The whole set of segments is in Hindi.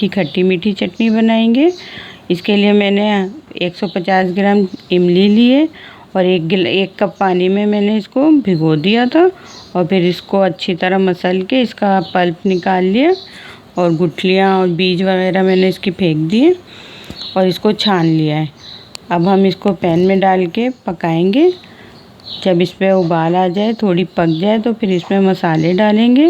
की खट्टी मीठी चटनी बनाएंगे। इसके लिए मैंने 150 ग्राम इमली लिए और 1 कप पानी में मैंने इसको भिगो दिया था और फिर इसको अच्छी तरह मसल के इसका पल्प निकाल लिया और गुठलियाँ और बीज वगैरह मैंने इसकी फेंक दिए और इसको छान लिया है। अब हम इसको पैन में डाल के पकाएंगे। जब इस पर उबाल आ जाए, थोड़ी पक जाए, तो फिर इसमें मसाले डालेंगे।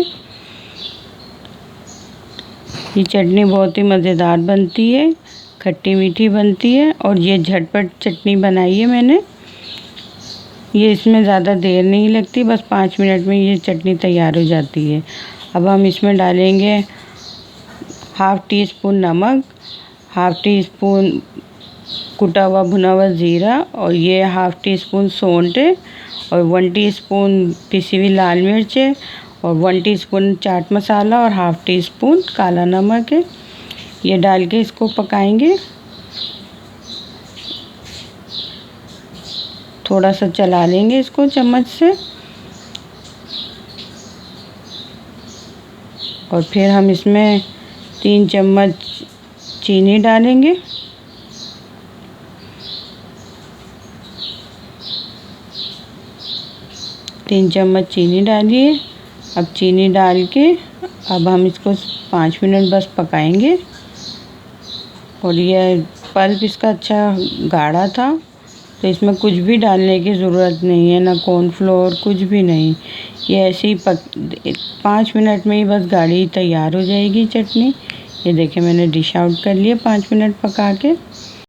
ये चटनी बहुत ही मज़ेदार बनती है, खट्टी मीठी बनती है और ये झटपट चटनी बनाई है मैंने। ये इसमें ज़्यादा देर नहीं लगती, बस 5 मिनट में ये चटनी तैयार हो जाती है। अब हम इसमें डालेंगे हाफ़ टी स्पून नमक, हाफ़ टी स्पून कुटा हुआ भुना हुआ ज़ीरा और ये हाफ़ टी स्पून सौंठ और 1 टीस्पून पिसी हुई लाल मिर्च है और 1 टीस्पून चाट मसाला और हाफ़ टी स्पून काला नमक है। ये डाल के इसको पकाएंगे। थोड़ा सा चला लेंगे इसको चम्मच से और फिर हम इसमें 3 चम्मच चीनी डालेंगे। तीन चम्मच चीनी डालिए। अब चीनी डाल के अब हम इसको 5 मिनट बस पकाएंगे। और ये पल्प इसका अच्छा गाढ़ा था, तो इसमें कुछ भी डालने की ज़रूरत नहीं है, ना कॉर्नफ्लोर, कुछ भी नहीं। ये ऐसे ही 5 मिनट में ही बस गाढ़ी तैयार हो जाएगी चटनी। ये देखिए मैंने डिश आउट कर लिया 5 मिनट पका के।